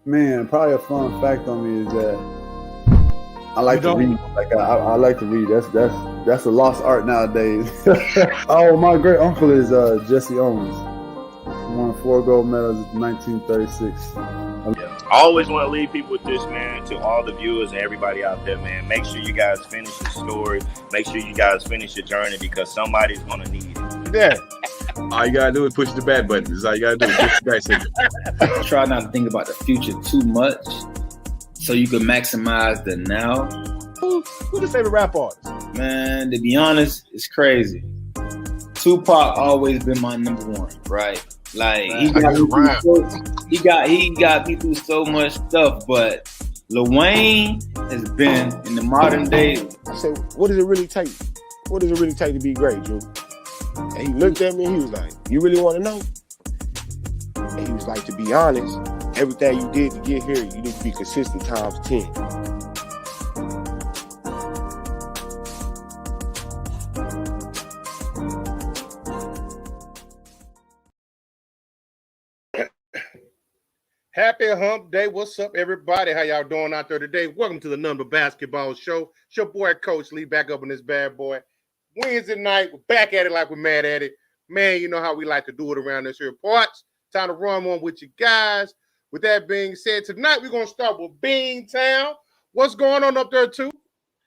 Man, probably a fun fact on me is that I You like to don't? read. Like I like to read. That's a lost art nowadays. Oh, my great uncle is Jesse Owens. He won 4 gold medals in 1936. Yeah. I always want to leave people with this, man, to all the viewers and everybody out there, man. Make sure you guys finish your story. Make sure you guys finish your journey because somebody's going to need it. Yeah. All you gotta do is push the back button. That's all you gotta do. Push the back signal. Try not to think about the future too much so you can maximize the now. Who's your favorite rap artist? Man, to be honest, it's crazy. Tupac always been my number one, right? Like he got me through so much stuff, but Lil Wayne has been in the modern day. I said, what does it really take? What does it really take to be great, Drew? And he looked at me and he was like, you really want to know? And he was like, to be honest, everything you did to get here, you need to be consistent times 10. Happy Hump Day. What's up, everybody? How y'all doing out there today? Welcome to the Number Basketball Show. It's your boy, Coach Lee, back up on this bad boy. Wednesday night, we're back at it like we're mad at it. Man, you know how we like to do it around this here parts. Time to run one with you guys. With that being said, tonight we're going to start with Beantown. What's going on up there, too?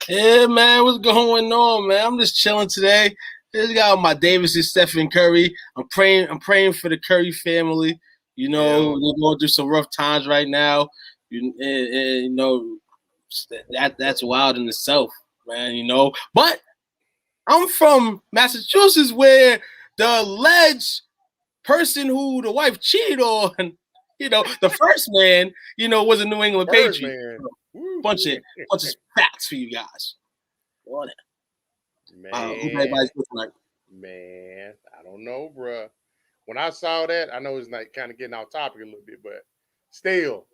Yeah, man, what's going on, man? I'm just chilling today. Just got my Davis and Stephen Curry. I'm praying for the Curry family. You know, they're going through some rough times right now. You know, that's wild in itself, man. You know, but I'm from Massachusetts, where the alleged person who the wife cheated on, you know, the first man, you know, was a New England Patriot. Bunch of facts for you guys. Man, everybody's looking like. Man, I don't know, bruh. When I saw that, I know it's like kind of getting off topic a little bit, but still,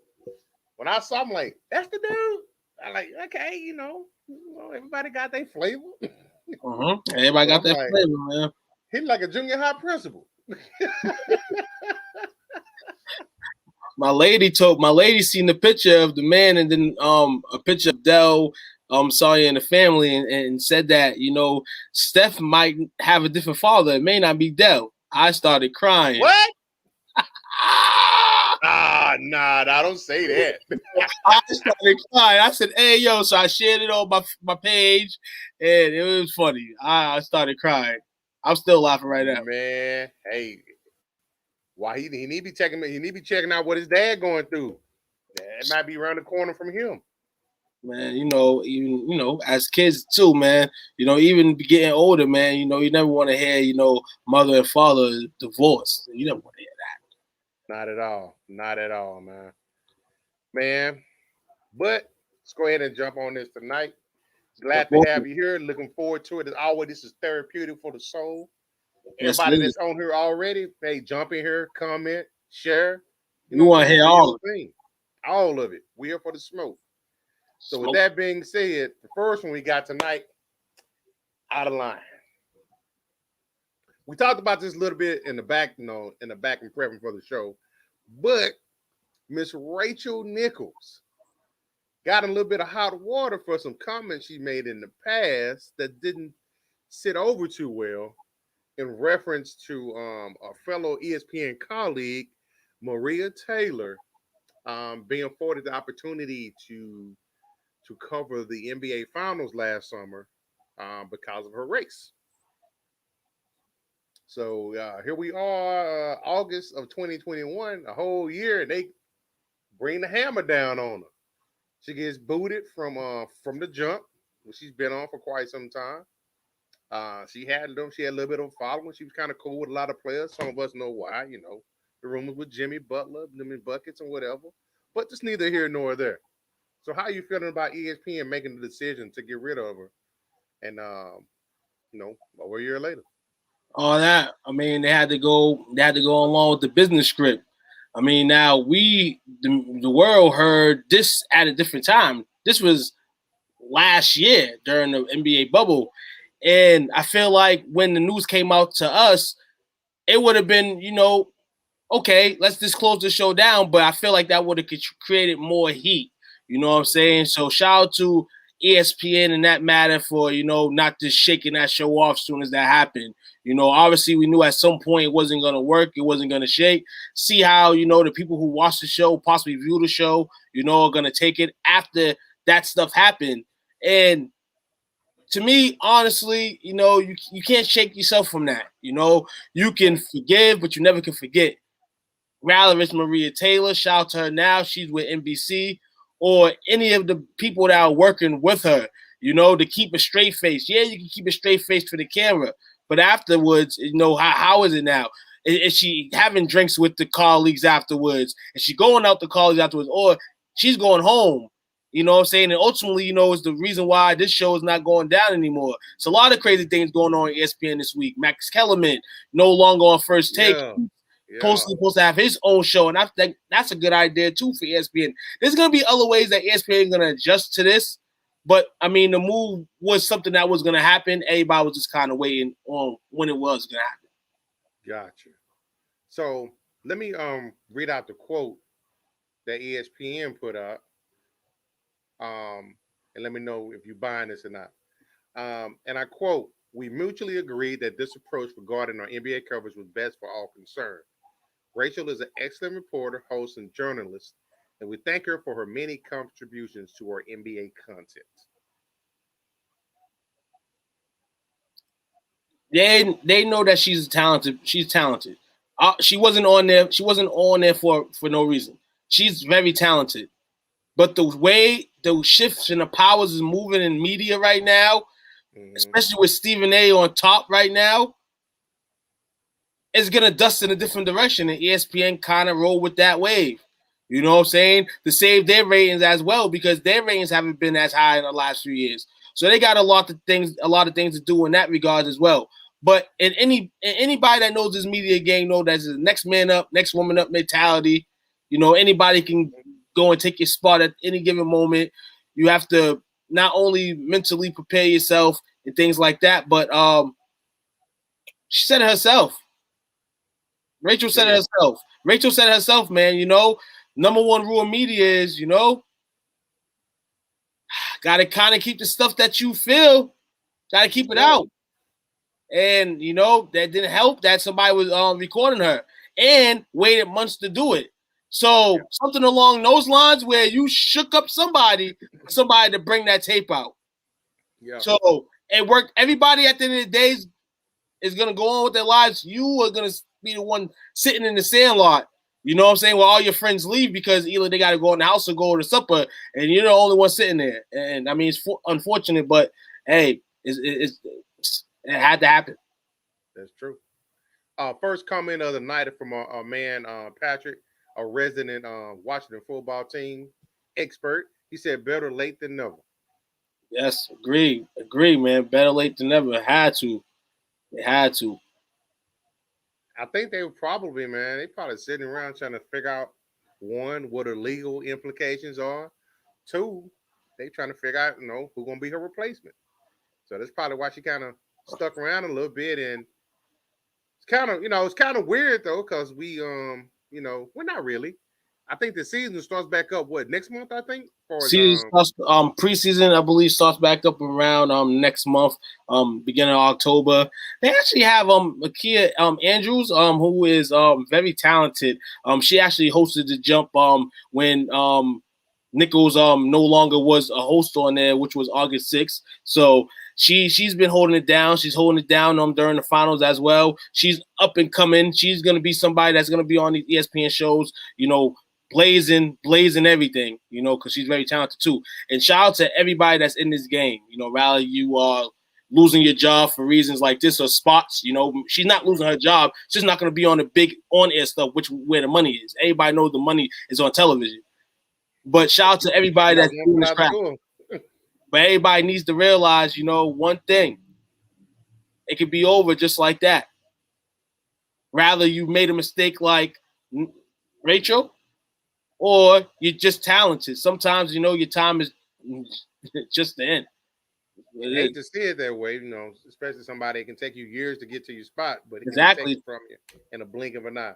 when I saw, I'm like, that's the dude. I like, okay, you know, everybody got their flavor. Everybody got their flavor, man. He's like a junior high principal. My lady seen the picture of the man and then a picture of Dell Sawyer and the family and said that, you know, Steph might have a different father. It may not be Dell. I started crying. What? Nah, I don't say that. I started crying. I said, hey, yo, so I shared it on my page, and it was funny. I started crying. I'm still laughing right now. Man, hey, why he need to be checking out what his dad going through. It might be around the corner from him. Man, you know, as kids too, man, you know, even getting older, man, you know, you never want to hear, you know, mother and father divorced. You never want to hear that. Not at all, man. But let's go ahead and jump on this tonight. Glad to have you here. Looking forward to it. As always, this is therapeutic for the soul. Everybody that's on here already, hey, jump in here, comment, share. You want to hear all of it. All of it. We're here for the smoke. So with that being said, the first one we got tonight, Out of Line. We talked about this a little bit in the back, in prepping for the show, but Miss Rachel Nichols got a little bit of hot water for some comments she made in the past that didn't sit over too well in reference to a fellow ESPN colleague, Maria Taylor, being afforded the opportunity to cover the NBA Finals last summer because of her race. So here we are, August of 2021, a whole year, and they bring the hammer down on her. She gets booted from the jump, which she's been on for quite some time. She had a little bit of a following. She was kind of cool with a lot of players. Some of us know why, you know, the rumors with Jimmy Butler, Jimmy Buckets, and whatever. But it's neither here nor there. So how are you feeling about ESPN making the decision to get rid of her? And over a year later. All that. I mean, they had to go along with the business script. I mean, now the world heard this at a different time. This was last year during the NBA bubble. And I feel like when the news came out to us, it would have been, you know, okay, let's just close the show down. But I feel like that would have created more heat. You know what I'm saying? So shout out to ESPN in that matter for, not just shaking that show off as soon as that happened. Obviously we knew at some point it wasn't going to work. It wasn't going to shake. See how, the people who watch the show, possibly view the show, are going to take it after that stuff happened. And to me, honestly, you can't shake yourself from that. You can forgive, but you never can forget. Rather it's Maria Taylor, shout out to her now, she's with NBC, or any of the people that are working with her, to keep a straight face. Yeah, you can keep a straight face for the camera, but afterwards, how is it now? Is she having drinks with the colleagues afterwards? Is she going out to colleagues afterwards? Or she's going home? You know what I'm saying? And ultimately, it's the reason why this show is not going down anymore. It's a lot of crazy things going on ESPN this week. Max Kellerman no longer on First Take. Yeah. Supposed to have his own show, and that's a good idea too for ESPN. There's gonna be other ways that ESPN is gonna adjust to this, but I mean the move was something that was gonna happen. Everybody was just kind of waiting on when it was gonna happen. Gotcha. So let me read out the quote that ESPN put up, and let me know if you're buying this or not. And I quote: "We mutually agreed that this approach regarding our NBA coverage was best for all concerned. Rachel is an excellent reporter, host, and journalist, and we thank her for her many contributions to our NBA content." They know that she's talented. She's talented. She wasn't on there. She wasn't on there for no reason. She's very talented. But the way the shifts and the powers is moving in media right now, especially with Stephen A on top right now, it's gonna dust in a different direction, and ESPN kind of roll with that wave. You know what I'm saying? To save their ratings as well, because their ratings haven't been as high in the last few years. So they got a lot of things to do in that regard as well. But anybody that knows this media game know that it's the next man up, next woman up mentality. Anybody can go and take your spot at any given moment. You have to not only mentally prepare yourself and things like that, but she said it herself. Rachel said it herself. Rachel said it herself, man. Number one rule of media is, gotta kind of keep the stuff that you feel, gotta keep it out. And that didn't help that somebody was recording her and waited months to do it. So something along those lines where you shook up somebody to bring that tape out. Yeah. So it worked. Everybody at the end of the day is gonna go on with their lives. You are gonna be the one sitting in the sandlot. You know what I'm saying? Where all your friends leave because either they got to go in the house or go to supper, and you're the only one sitting there. And I mean, it's unfortunate, but hey, it had to happen. That's true. First comment of the night from our man Patrick, a resident Washington football team expert. He said, "Better late than never." Yes, agree, man. Better late than never. It had to. I think they were probably, man, they probably sitting around trying to figure out, one, what the legal implications are. Two, they trying to figure out, who's going to be her replacement. So that's probably why she kind of stuck around a little bit. And it's kind of, it's kind of weird, though, because we, we're not really. I think the season starts back up, next month, I think? Season starts, preseason, I believe, starts back up around next month, beginning of October. They actually have Akia Andrews, who is very talented. She actually hosted the jump when Nichols no longer was a host on there, which was August 6th. So she's been holding it down. She's holding it down during the finals as well. She's up and coming. She's gonna be somebody that's gonna be on these ESPN shows, blazing everything, because she's very talented too. And shout out to everybody that's in this game. Rather you are losing your job for reasons like this or spots, she's not losing her job. She's not going to be on the big on-air stuff, where the money is. Everybody knows the money is on television. But shout out to everybody that's doing this crap. But everybody needs to realize, one thing. It could be over just like that. Rather you made a mistake like Rachel, or you're just talented. Sometimes, your time is just the end. I hate to see it that way, especially somebody that can take you years to get to your spot, but it exactly can take it from you in a blink of an eye.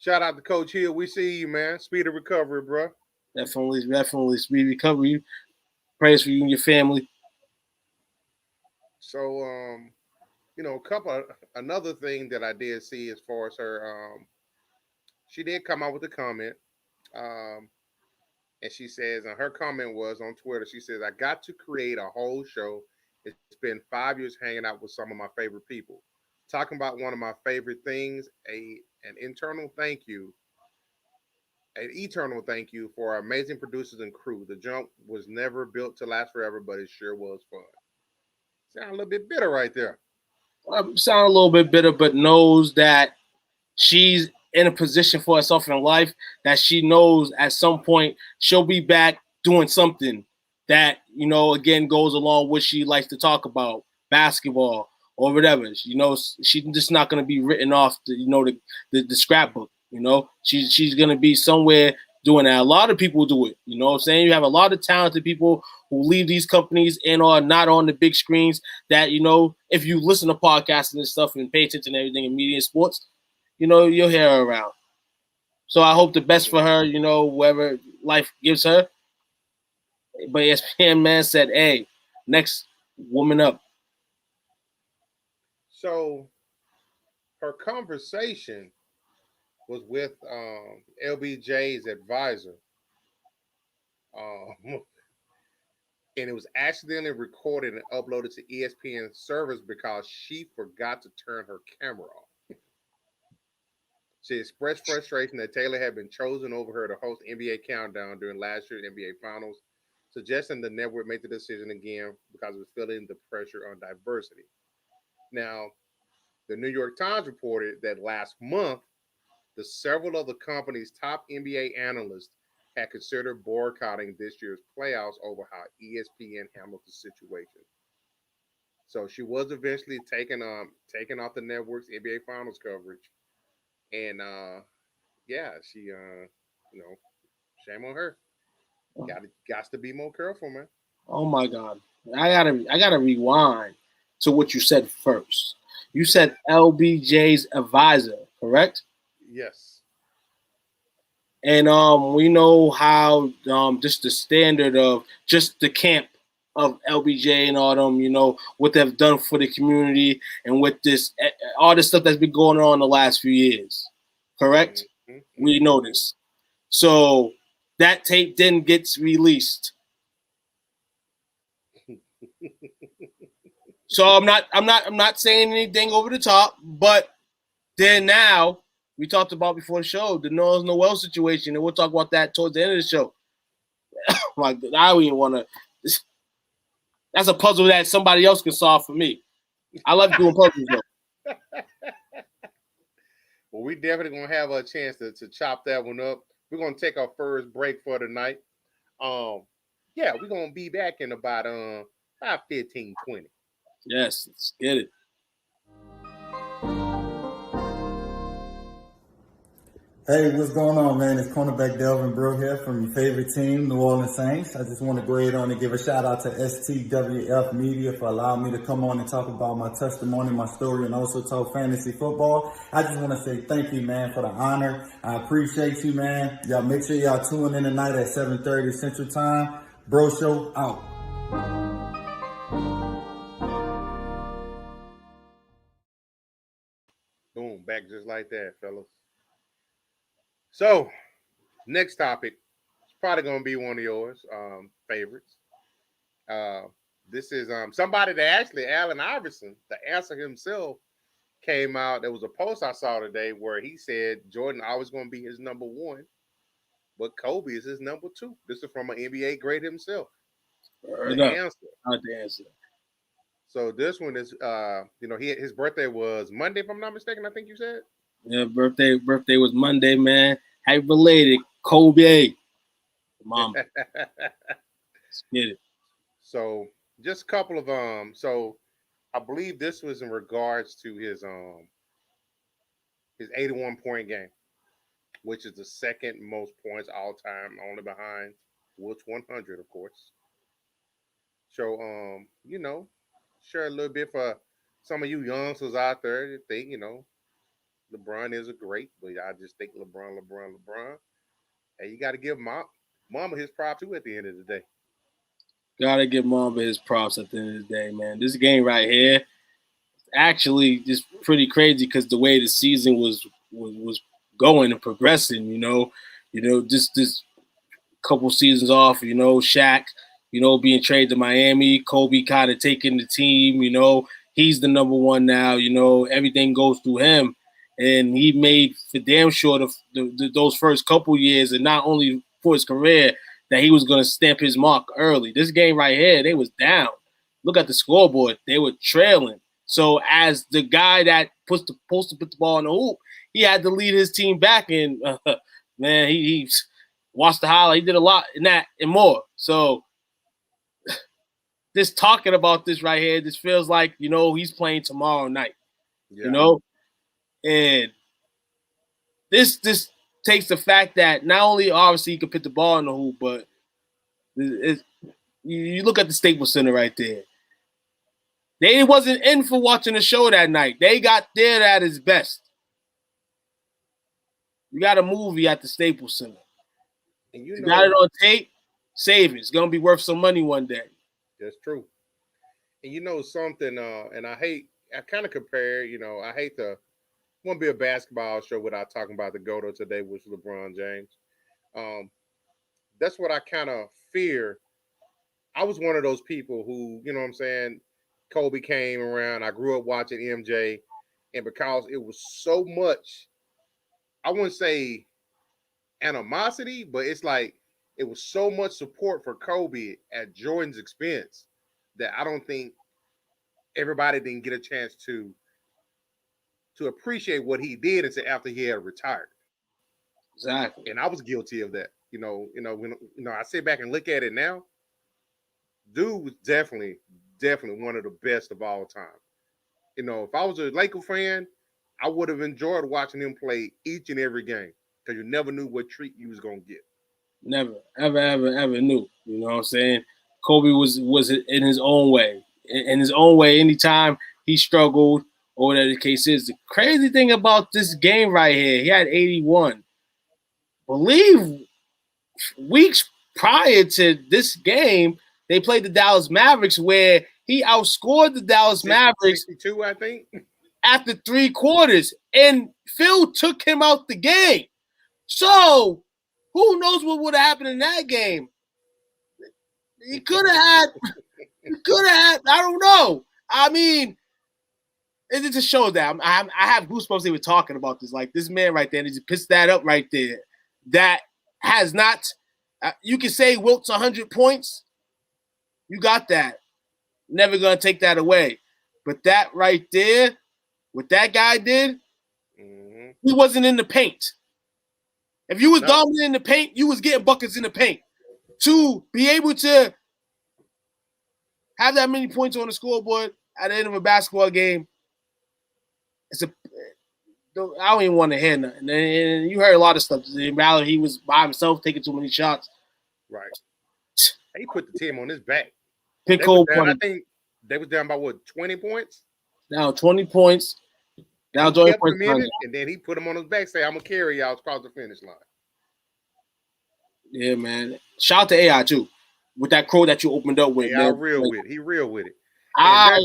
Shout out to Coach Hill. We see you, man. Speed of recovery, bro. Definitely. Speed recovery. Prayers for you and your family. So, another thing that I did see as far as her, she did come out with a comment. Um, and she says, and her comment was on Twitter, she says, I got to create a whole show. It's been 5 years hanging out with some of my favorite people. Talking about one of my favorite things, an eternal thank you for our amazing producers and crew. The jump was never built to last forever, but it sure was fun. Sound a little bit bitter right there. I sound a little bit bitter, but knows that she's in a position for herself in life that she knows at some point she'll be back doing something that, again, goes along with what she likes to talk about, basketball or whatever. She's just not going to be written off the scrapbook. She's going to be somewhere doing that. A lot of people do it. You know what I'm saying? You have a lot of talented people who leave these companies and are not on the big screens that, if you listen to podcasts and stuff and pay attention to everything in media and sports, you'll hear her around. So I hope the best for her, whatever life gives her. But ESPN man said, hey, next woman up. So her conversation was with LBJ's advisor. And it was accidentally recorded and uploaded to ESPN servers because she forgot to turn her camera off. She expressed frustration that Taylor had been chosen over her to host NBA Countdown during last year's NBA Finals, suggesting the network make the decision again because it was feeling the pressure on diversity. Now, the New York Times reported that last month, several of the company's top NBA analysts had considered boycotting this year's playoffs over how ESPN handled the situation. So she was eventually taken off the network's NBA Finals coverage, and she shame on her. Got to be more careful, man. Oh my God, I gotta rewind to what you said first. You said LBJ's advisor, correct? Yes. And we know how just the standard of just the camp of LBJ and all them, what they've done for the community and with this all this stuff that's been going on the last few years. Correct? Mm-hmm. We know this. So that tape then gets released. So I'm not saying anything over the top, but then now we talked about before the show the Noel Noel situation, and we'll talk about that towards the end of the show. Like I don't even want to. That's a puzzle that somebody else can solve for me. I love doing puzzles though. Well, we definitely gonna have a chance to chop that one up. We're gonna take our first break for tonight. We're gonna be back in about 15, 20. Yes, let's get it. Hey, what's going on, man? It's cornerback Delvin Breaux here from your favorite team, New Orleans Saints. I just want to go ahead on and give a shout out to STWF Media for allowing me to come on and talk about my testimony, my story, and also talk fantasy football. I just want to say thank you, man, for the honor. I appreciate you, man. Y'all make sure y'all tune in tonight at 7:30 Central Time. Bro Show out. Boom, back just like that, fellas. So, next topic, it's probably going to be one of yours favorites. This is somebody that actually, Allen Iverson, the answer himself, came out. There was a post I saw today where he said Jordan always going to be his number one, but Kobe is his number two. This is from an NBA great himself. The answer. So this one is, his birthday was Monday, if I'm not mistaken. I think you said. Yeah, birthday was Monday, man. Happy belated, Kobe. Mom. Let's get it. So just a couple of so I believe this was in regards to his 81 point game, which is the second most points all time, only behind Wilt's 100, of course. So share a little bit for some of you youngsters out there that think, LeBron is a great, but I just think LeBron. And you got to give Mama his prop too at the end of the day. Gotta give Mamba his props at the end of the day, man. This game right here, actually, just pretty crazy because the way the season was going and progressing. Just this couple seasons off. Shaq, being traded to Miami, Kobe kind of taking the team. He's the number one now. Everything goes through him, and he made for damn sure those first couple years, and not only for his career, that he was going to stamp his mark early. This game right here, they was down. Look at the scoreboard. They were trailing. So as the guy that supposed to put the ball in the hoop, he had to lead his team back. And, man, he watched the highlight. He did a lot in that and more. So just talking about this right here, this feels like, he's playing tomorrow night. Yeah. And this takes the fact that not only obviously he can put the ball in the hoop, but you look at the Staples Center right there. They wasn't in for watching the show that night. They got there at its best. You got a movie at the Staples Center. And you got it on tape, save it. It's going to be worth some money one day. That's true. And something, and I kind of compare, I hate to want to be a basketball show without talking about the GOAT of today, which is LeBron James. That's what I kind of fear. I was one of those people who, Kobe came around. I grew up watching MJ, and because it was so much, I wouldn't say animosity, but it's like it was so much support for Kobe at Jordan's expense that I don't think everybody didn't get a chance to appreciate what he did until after he had retired. Exactly. And I was guilty of that. When I sit back and look at it now, dude was definitely one of the best of all time. If I was a Laker fan, I would have enjoyed watching him play each and every game because you never knew what treat you was gonna get. Never, ever knew. You know what I'm saying? Kobe was in his own way. In his own way, anytime he struggled or whatever the case is. The crazy thing about this game right here, he had 81. Believe weeks prior to this game, they played the Dallas Mavericks where he outscored the Dallas Mavericks 62, I think, after 3 quarters, and Phil took him out the game. So who knows what would have happened in that game? He could have had, I don't know. I mean, it just shows that I have goosebumps even talking about this. Like this man right there, and he just pissed that up right there. That has not, you can say Wilt's 100 points. You got that. Never going to take that away. But that right there, what that guy did, he wasn't in the paint. If you was dominant in the paint, you was getting buckets in the paint. To be able to have that many points on the scoreboard at the end of a basketball game, I don't even want to hear nothing. And you heard a lot of stuff. He was by himself taking too many shots. Right. He put the team on his back. I think they was down by 20 points? Down 20 points. Down 20 points. And then he put him on his back, say, I'm going to carry y'all across the finish line. Yeah, man. Shout out to AI, too, with that quote that you opened up with. Yeah, He real with it. I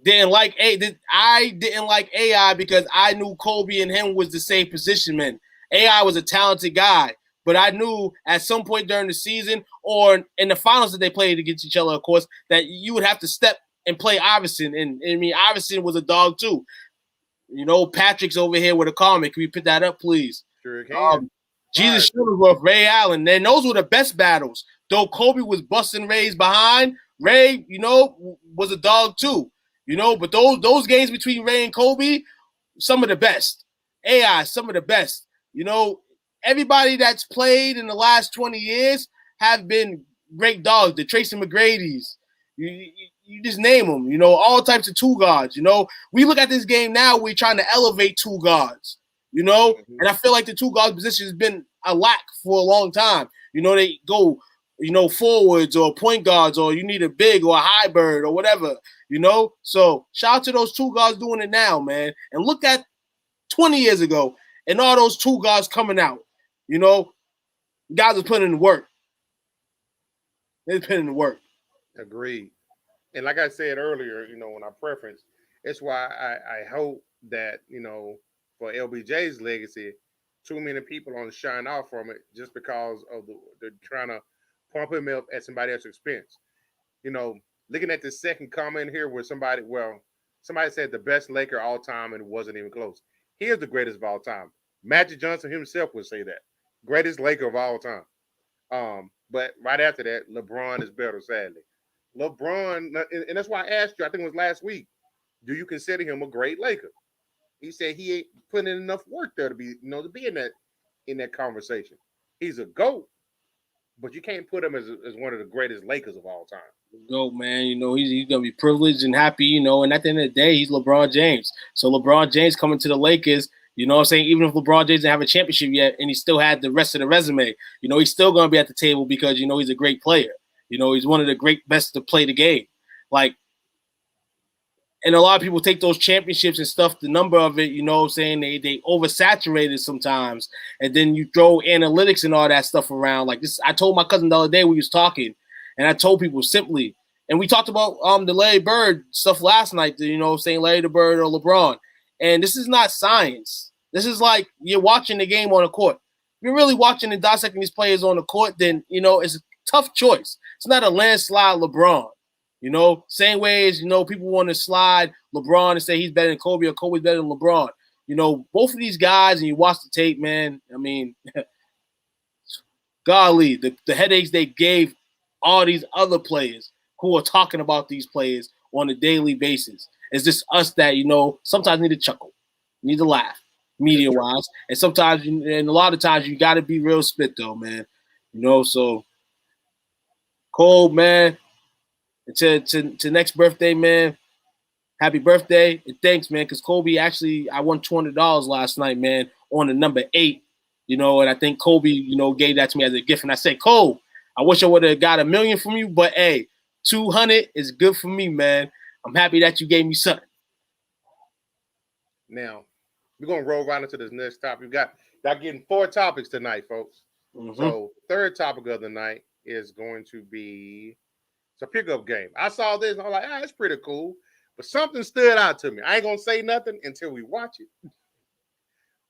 didn't like AI because I knew Kobe and him was the same position, man. AI was a talented guy, but I knew at some point during the season or in the finals that they played against each other, of course, that you would have to step and play Iverson. And I mean, Iverson was a dog, too. Patrick's over here with a comment. Can we put that up, please? Sure can. Jesus Shuttleworth, Ray Allen. And those were the best battles. Though Kobe was busting Ray's behind, Ray, was a dog too. But those games between Ray and Kobe, some of the best. AI, some of the best. Everybody that's played in the last 20 years have been great dogs. The Tracy McGrady's. You just name them, all types of two guards. We look at this game now, we're trying to elevate two guards, and I feel like the two guard position has been a lack for a long time. They go, forwards or point guards, or you need a big or a high bird or whatever, So shout out to those two guards doing it now, man. And look at 20 years ago, and all those two guys coming out. You know, guys are putting in the work. They're putting in the work. Agreed. And like I said earlier, when I preference, it's why I hope that, for LBJ's legacy, too many people don't shine off from it just because of they're trying to pump him up at somebody else's expense. Looking at the second comment here where somebody said the best Laker all time and it wasn't even close. He is the greatest of all time. Magic Johnson himself would say that. Greatest Laker of all time. But right after that, LeBron is better, sadly. LeBron, and that's why I asked you, I think it was last week, do you consider him a great Laker? He said he ain't putting in enough work there to be in that conversation. He's a GOAT, but you can't put him as one of the greatest Lakers of all time. GOAT, man. He's gonna be privileged and happy, and at the end of the day, he's LeBron James. So LeBron James coming to the Lakers, you know what I'm saying? Even if LeBron James didn't have a championship yet and he still had the rest of the resume, he's still gonna be at the table because he's a great player. He's one of the great best to play the game. And a lot of people take those championships and stuff, the number of it, they oversaturate it sometimes. And then you throw analytics and all that stuff around. Like this, I told my cousin the other day we was talking, and I told people simply, and we talked about the Larry Bird stuff last night, saying Larry the Bird or LeBron. And this is not science. This is like you're watching the game on the court. If you're really watching and dissecting these players on the court, then, it's a tough choice. It's not a landslide LeBron. Same way as, people want to slide LeBron and say he's better than Kobe or Kobe's better than LeBron. Both of these guys, and you watch the tape, man, I mean, golly, the headaches they gave all these other players who are talking about these players on a daily basis. It's just us that, sometimes need to chuckle, need to laugh, media-wise. And sometimes, and a lot of times, you got to be real spit, though, man. So, Cole, man, to next birthday, man, happy birthday. And thanks, man, because Kobe actually, I won $200 last night, man, on the number 8, and I think Kobe, gave that to me as a gift. And I said, Cole, I wish I would have got $1 million from you, but hey, 200 is good for me, man. I'm happy that you gave me something. Now, we're going to roll right into this next topic. We got getting 4 topics tonight, folks. Mm-hmm. So, third topic of the night is going to be it's a pickup game. I saw this and I was like, it's pretty cool. But something stood out to me. I ain't going to say nothing until we watch it.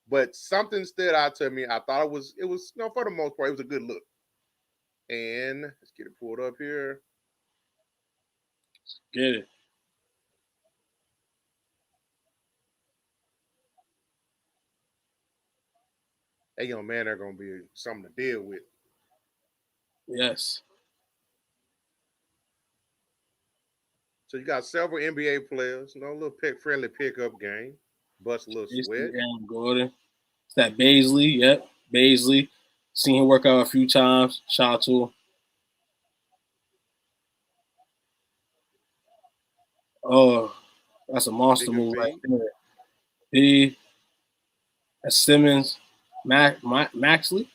But something stood out to me. I thought it was, for the most part, it was a good look. And let's get it pulled up here. Get it. That young man, they're going to be something to deal with. Yes. So you got several NBA players, a little friendly pickup game, bust a little sweat. Gordon. It's that Baisley, yep, Baisley. Seen him work out a few times. Shout out to him. Oh, that's a monster move right there. B. That's Simmons. Maxley.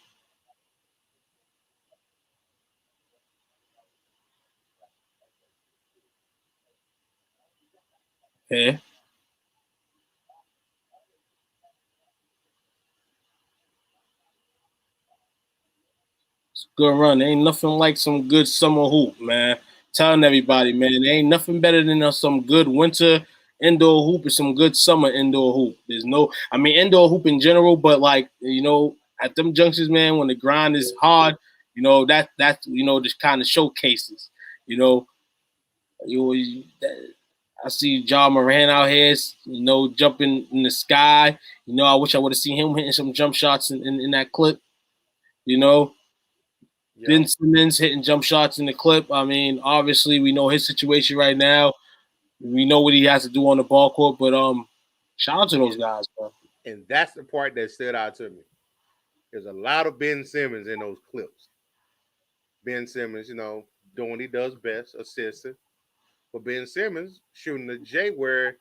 Yeah. It's a good run. There ain't nothing like some good summer hoop, man. Telling everybody, man, there ain't nothing better than some good winter indoor hoop and some good summer indoor hoop. There's indoor hoop in general, but at them junctions, man, when the grind is hard, that just kind of showcases, I see Ja Morant out here, jumping in the sky. I wish I would have seen him hitting some jump shots in that clip. Yeah. Ben Simmons hitting jump shots in the clip. I mean, obviously we know his situation right now. We know what he has to do on the ball court, but shout out to those guys, bro. And that's the part that stood out to me. There's a lot of Ben Simmons in those clips. Ben Simmons, doing what he does best, assisting. But Ben Simmons shooting the J where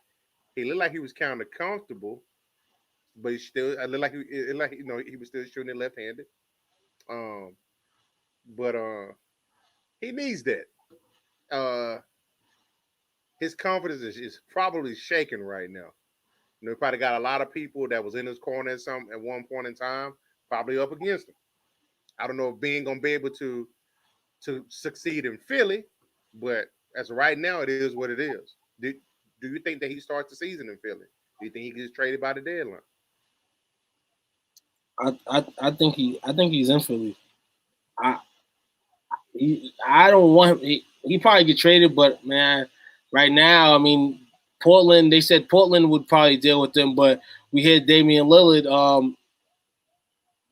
he looked like he was kind of comfortable, but he still it looked like he was still shooting it left-handed. But he needs that. His confidence is probably shaking right now. You know, he probably got a lot of people that was in his corner at one point in time, probably up against him. I don't know if Bean gonna be able to succeed in Philly, but as of right now, it is what it is. Do you think that he starts the season in Philly? Do you think he gets traded by the deadline? I think he's in Philly. I don't want him. He probably get traded, but man, right now, I mean, Portland. They said Portland would probably deal with them, but we heard Damian Lillard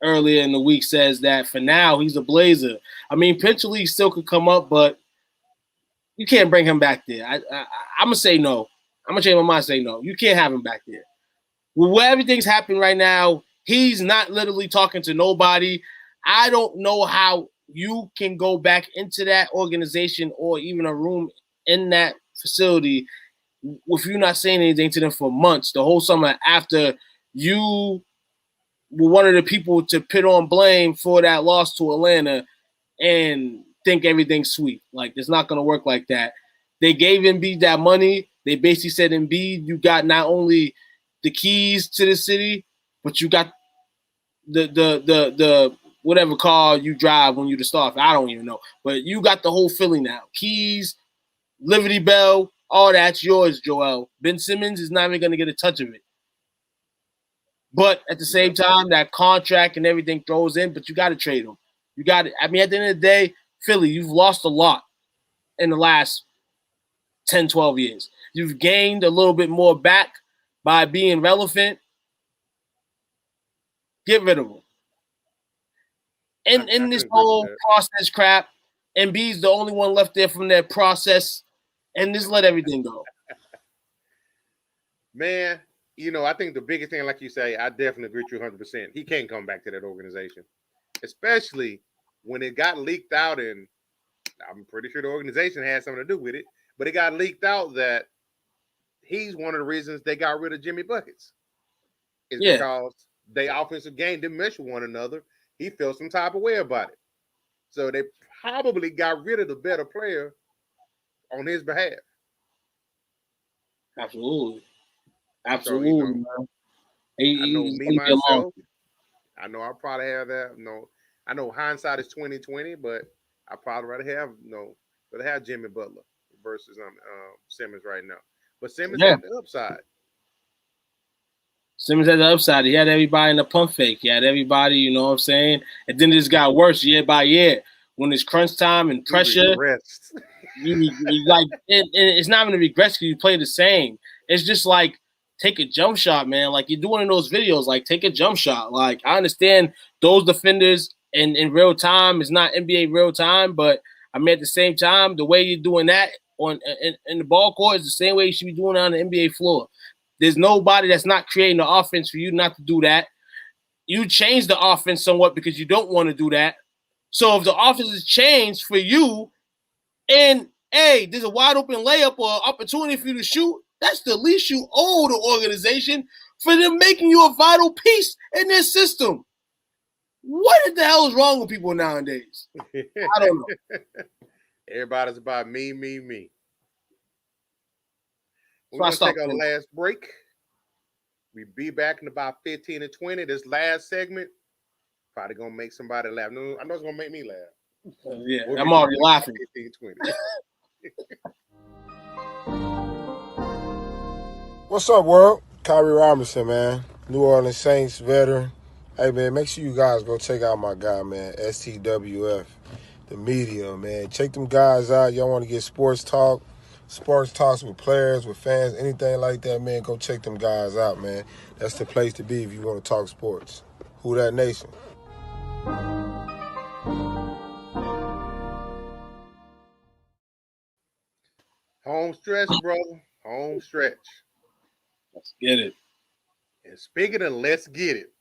earlier in the week says that for now he's a Blazer. I mean, potentially he still could come up, but you can't bring him back there. I'm gonna say no. I'm gonna change my mind. Say no. You can't have him back there. Where everything's happening right now, he's not literally talking to nobody. I don't know how you can go back into that organization or even a room in that facility if you're not saying anything to them for months, the whole summer after you were one of the people to put on blame for that loss to Atlanta and think everything's sweet. Like, it's not going to work like that. They gave Embiid that money. They basically said, Embiid, you got not only the keys to the city, but you got the whatever car you drive when you're the star. I don't even know. But you got the whole Philly now. Keys, Liberty Bell, all that's yours, Joel. Ben Simmons is not even going to get a touch of it. But at the same time, that contract and everything throws in, but you got to trade him. You got it. I mean, at the end of the day, Philly, you've lost a lot in the last 10, 12 years. You've gained a little bit more back by being relevant. Get rid of him. And in this whole process crap, Embiid's the only one left there from that process, and just let everything go. Man, you know, I think the biggest thing, like you say, I definitely agree with you 100%. He can't come back to that organization, especially when it got leaked out, and I'm pretty sure the organization had something to do with it, but it got leaked out that he's one of the reasons they got rid of Jimmy Buckets. It's because they offensive game didn't mesh with one another. He felt some type of way about it. So they probably got rid of the better player on his behalf. Absolutely. So, you know, I know me myself. I know I probably have that. No, I know hindsight is 20/20, but I probably rather have Jimmy Butler versus Simmons right now. But Simmons had the upside. Simmons had the upside. He had everybody in the pump fake. He had everybody, you know what I'm saying? And then this got worse year by year. When it's crunch time and pressure, you like it's not going to regress because you play the same. It's just like, take a jump shot, man. Like, you're doing in those videos, like, take a jump shot. Like, I understand those defenders in real time is not NBA real time, but I mean, at the same time, the way you're doing that in the ball court is the same way you should be doing it on the NBA floor. There's nobody that's not creating the offense for you not to do that. You change the offense somewhat because you don't want to do that. So if the offense is changed for you and, hey, there's a wide open layup or opportunity for you to shoot, that's the least you owe the organization for them making you a vital piece in their system. What the hell is wrong with people nowadays? I don't know. Everybody's about me. We're going to take our last break. We'll be back in about 15 to 20. This last segment probably going to make somebody laugh. No, I know it's going to make me laugh. Yeah, I'm already laughing. 15, 20. What's up, world? Kyrie Robinson, man. New Orleans Saints veteran. Hey, man, make sure you guys go check out my guy, man, STWF, the media, man. Check them guys out. Y'all want to get sports talks with players, with fans, anything like that, man, go check them guys out, man. That's the place to be if you want to talk sports. Who that nation? Home stretch, brother. Home stretch. Let's get it. And speaking of let's get it,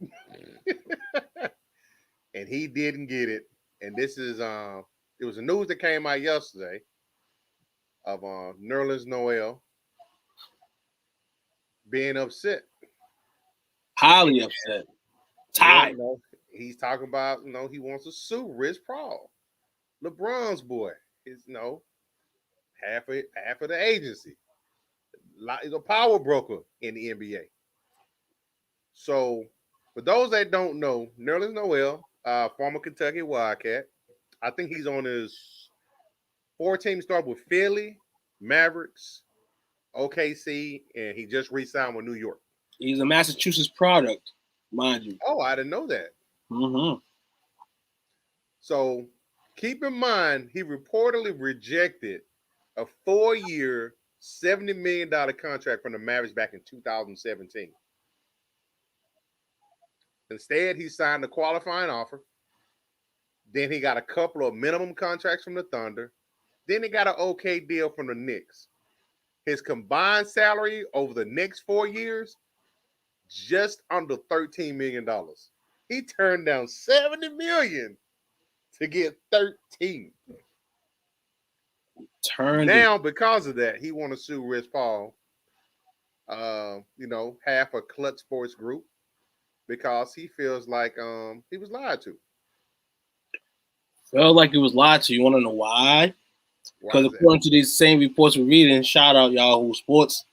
and he didn't get it. And this is it was a news that came out yesterday of Nerlens Noel being upset. Highly upset. Tired. He's talking about, he wants to sue Rich Paul, LeBron's boy. His, half of the agency. He's a power broker in the NBA. So, for those that don't know, Nerlens Noel, former Kentucky Wildcat, I think he's on his 4 team start with Philly, Mavericks, OKC, and he just re-signed with New York. He's a Massachusetts product, mind you. Oh, I didn't know that. Mm-hmm. So keep in mind, he reportedly rejected a 4-year, $70 million contract from the Mavericks back in 2017. Instead, he signed a qualifying offer. Then he got a couple of minimum contracts from the Thunder. Then he got an okay deal from the Knicks. His combined salary over the next 4 years, just under $13 million. He turned down $70 million to get 13. Now, because of that, he want to sue Rich Paul, half a Clutch Sports Group, because he feels like he was lied to. Felt like it was lied to. You want to know why? Because according to these same reports we're reading, shout out Yahoo Sports,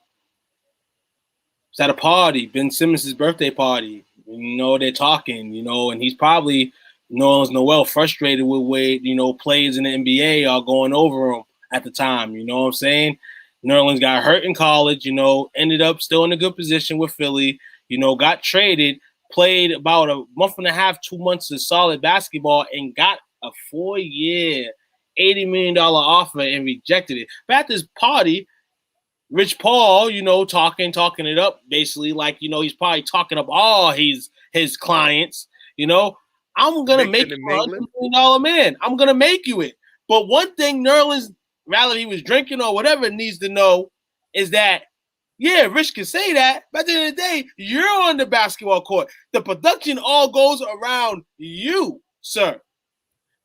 it's at a party, Ben Simmons' birthday party. They're talking, and he's probably Nerlens Noel frustrated with way, players in the NBA are going over him at the time. You know what I'm saying? Nerlens got hurt in college, ended up still in a good position with Philly, got traded, played about a month and a half, 2 months of solid basketball, and got a 4-year, $80 million offer and rejected it. But at this party, Rich Paul, talking it up, basically, like, he's probably talking up all his clients, I'm going to make you a $100 million man. I'm going to make you it. But one thing Nerlens, rather he was drinking or whatever, needs to know is that, yeah, Rich can say that, but at the end of the day, you're on the basketball court. The production all goes around you, sir.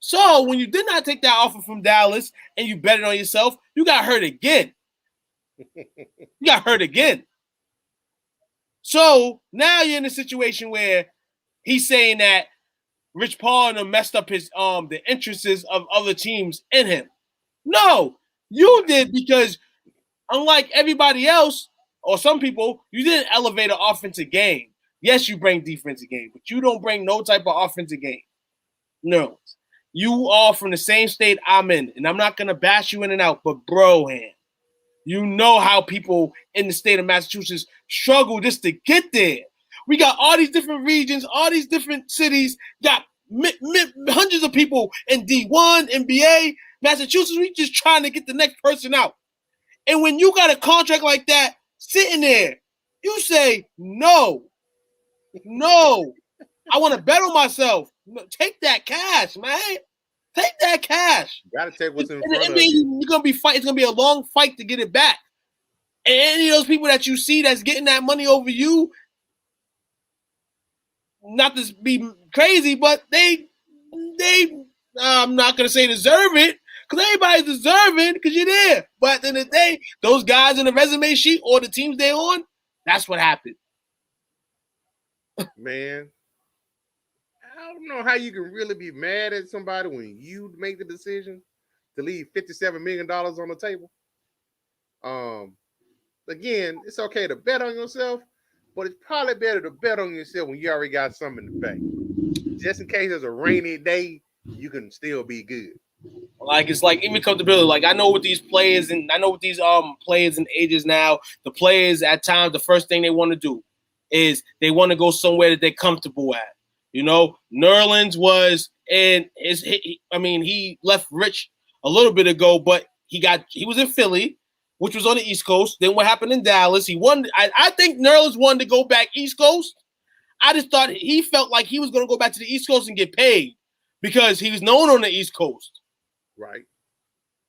So when you did not take that offer from Dallas and you bet it on yourself, you got hurt again. You got hurt again. So now you're in a situation where he's saying that Rich Paul and them messed up his the interests of other teams in him. No, you did, because unlike everybody else or some people, you didn't elevate an offensive game. Yes, you bring defensive game, but you don't bring no type of offensive game. No. You are from the same state I'm in, and I'm not going to bash you in and out, but Broham, you know how people in the state of Massachusetts struggle just to get there. We got all these different regions, all these different cities, got hundreds of people in D1, NBA, Massachusetts. We just trying to get the next person out. And when you got a contract like that sitting there, you say, no, I want to bet on myself. Take that cash, man. Take that cash. You gotta take what's in front of you. You're gonna be fight. It's gonna be a long fight to get it back. And any of those people that you see that's getting that money over you, not to be crazy, but they I'm not gonna say deserve it, because everybody's deserving because you're there. But at the end of the day, those guys in the resume sheet or the teams they're on, that's what happened. Man, I don't know how you can really be mad at somebody when you make the decision to leave $57 million on the table. Again, it's okay to bet on yourself, but it's probably better to bet on yourself when you already got something in the bank. Just in case there's a rainy day, you can still be good. Like, it's like even comfortability. Like, I know with these players and players and ages now, the players at times, the first thing they want to do is they want to go somewhere that they're comfortable at. Nerlens was he left Rich a little bit ago, but he was in Philly, which was on the East Coast. Then what happened in Dallas? He won. I think Nerlens wanted to go back East Coast. I just thought he felt like he was going to go back to the East Coast and get paid because he was known on the East Coast. Right.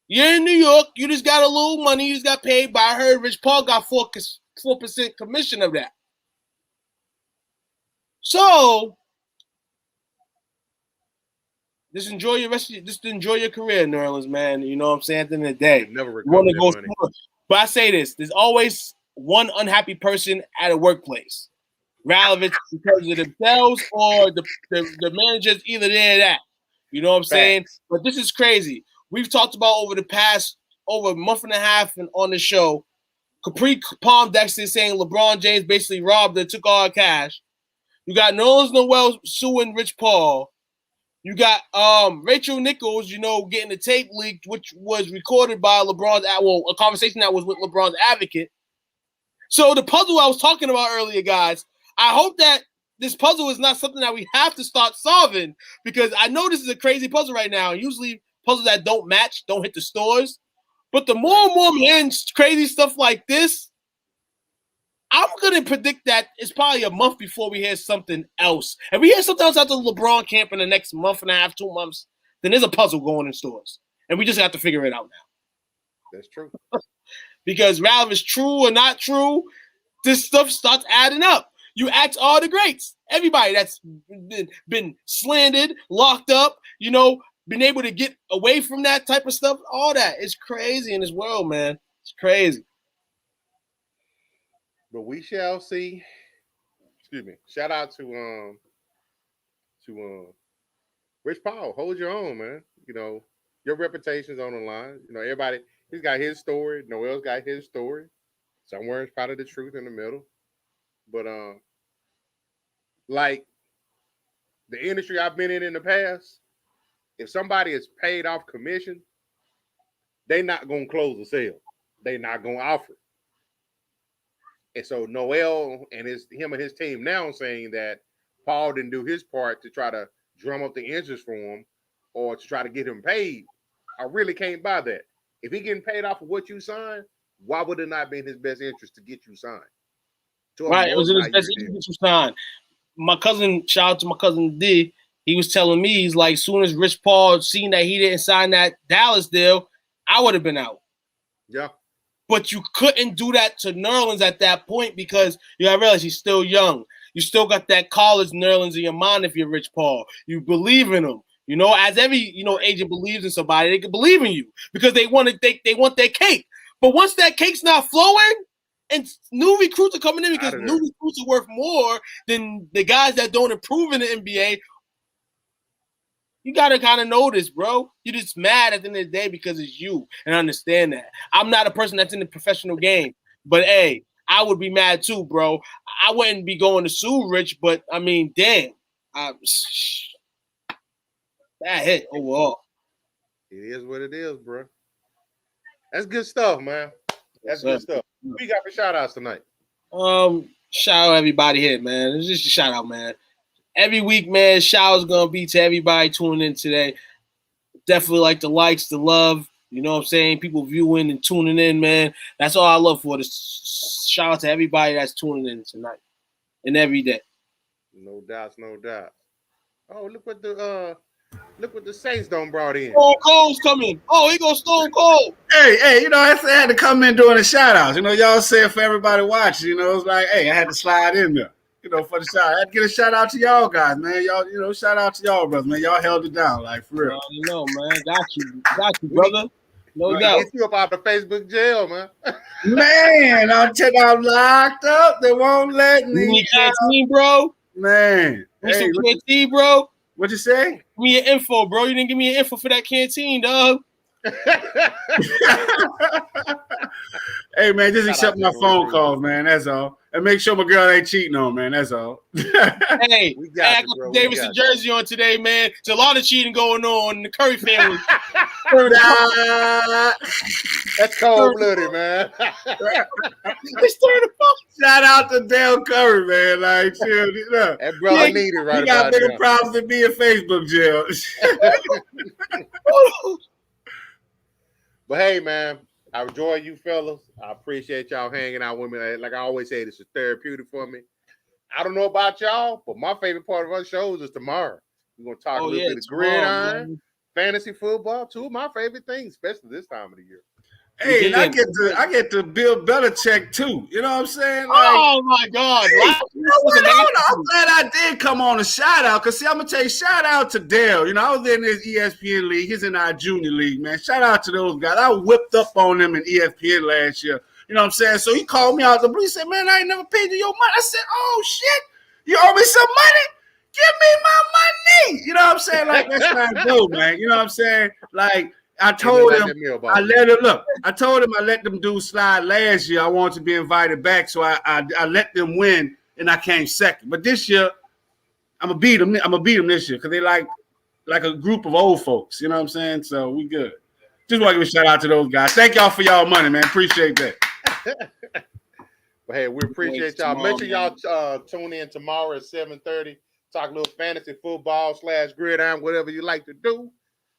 You're in New York. You just got a little money. You just got paid. But I heard Rich Paul got 4% commission of that. So just enjoy your career, Nerlens, man. You know what I'm saying? At the end of the day, never recover that money. But I say this: there's always one unhappy person at a workplace, rather it's because of themselves or the manager's either there or that. You know what I'm saying? But this is crazy. We've talked about over a month and a half and on the show, Capri Palm Dexter saying LeBron James basically robbed and took all our cash. You got Nerlens Noel suing Rich Paul. You got Rachel Nichols, getting the tape leaked, which was recorded by a conversation that was with LeBron's advocate. So the puzzle I was talking about earlier, guys, I hope that this puzzle is not something that we have to start solving, because I know this is a crazy puzzle right now. Usually puzzles that don't match don't hit the stores. But the more and more crazy stuff like this, I'm going to predict that it's probably a month before we hear something else. And we hear something else after the LeBron camp in the next month and a half, 2 months, then there's a puzzle going in stores. And we just have to figure it out now. That's true. Because rather if it's true or not true, this stuff starts adding up. You ask all the greats, everybody that's been slandered, locked up, been able to get away from that type of stuff, all that. It's crazy in this world, man. It's crazy. But we shall see. Excuse me. Shout out to Rich Paul. Hold your own, man. Your reputation's on the line. Everybody, he's got his story. Noel's got his story. Somewhere it's probably the truth in the middle. But like the industry I've been in the past, if somebody is paid off commission, they not gonna close the sale. They not gonna offer. And so Noel and him and his team now saying that Paul didn't do his part to try to drum up the interest for him or to try to get him paid. I really can't buy that. If he getting paid off of what you signed, why would it not be in his best interest to get you signed? Right, it was in his best interest to get you signed. My cousin, shout out to my cousin D, he was telling me, he's like, as soon as Rich Paul seen that he didn't sign that Dallas deal, I would have been out. Yeah. But you couldn't do that to Nerlens at that point because you gotta realize he's still young. You still got that college Nerlens in your mind if you're Rich Paul. You believe in him. As every agent believes in somebody, they can believe in you because they want their cake. But once that cake's not flowing and new recruits are coming in because new recruits are worth more than the guys that don't improve in the NBA, you got to kind of know this, bro. You're just mad at the end of the day because it's you, and I understand that. I'm not a person that's in the professional game, but, hey, I would be mad too, bro. I wouldn't be going to sue Rich, but, I mean, damn. That hit overall. It is what it is, bro. That's good stuff, man. That's good stuff. What we got for shout-outs tonight? Shout out everybody here, man. It's just a shout-out, man. Every week, man, shout-out's going to be to everybody tuning in today. Definitely like the likes, the love, you know what I'm saying? People viewing and tuning in, man. That's all I love for this. Shout out to everybody that's tuning in tonight and every day. No doubt, no doubt. Oh, look what the Saints done brought in. Stone Cold's coming. Oh, he goes Stone Cold. Hey, I had to come in doing a shout-out. Y'all say it for everybody watching. It's like, hey, I had to slide in there. For the shout. I had to get a shout out to y'all guys, man. Y'all, shout out to y'all, brothers, man. Y'all held it down, like for real. Man. Got you, brother. No doubt. Get you up out the Facebook jail, man. Man, I'm locked up. They won't let me. You need canteen, bro? Man. You some canteen, bro? What'd you say? Give me your info, bro. You didn't give me your info for that canteen, dog. Hey, man, just accept my phone calls, man. That's all. And make sure my girl ain't cheating on, man. That's all. Hey, I got Davidson jersey on today, man. There's a lot of cheating going on in the Curry family. That's cold-blooded, man. Shout out to Dale Curry, man. Like, chill. That brother needed right he got bigger problems than me in Facebook jail. But hey, man, I enjoy you fellas. I appreciate y'all hanging out with me. Like I always say, this is therapeutic for me. I don't know about y'all, but my favorite part of our shows is tomorrow. We're going to talk a little bit of gridiron, fantasy football, two of my favorite things, especially this time of the year. Hey, and I get to Bill Belichick too. You know what I'm saying? Like, oh my God! Hey, I'm glad I did come on a shout out because I'm gonna tell you, shout out to Dale. I was in his ESPN league. He's in our junior league, man. Shout out to those guys. I whipped up on them in ESPN last year. You know what I'm saying? So he called me out the blue. He said, "Man, I ain't never paid you your money." I said, "Oh shit, you owe me some money? Give me my money." You know what I'm saying? Like that's my goal, man. You know what I'm saying? Like. I told him I let them do slide last year. I wanted to be invited back, so I let them win, and I came second. But this year, I'm gonna beat them. I'm gonna beat them this year because they like a group of old folks. You know what I'm saying? So we good. Just want to give a shout out to those guys. Thank y'all for y'all money, man. Appreciate that. But hey, we appreciate y'all. Make sure y'all tune in tomorrow at 7:30. Talk a little fantasy football / gridiron, whatever you like to do.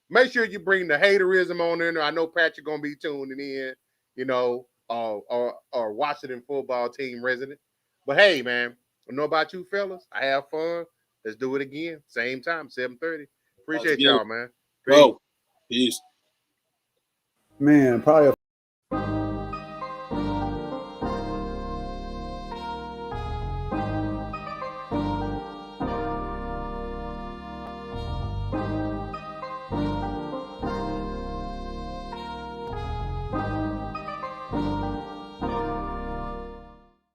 Make sure you bring the haterism on in there. I know Patrick gonna be tuning in, you know, or Washington football team resident. But hey, man, I know about you fellas. I have fun. Let's do it again. Same time, 7:30. Appreciate y'all, man. Bro, peace. Man, probably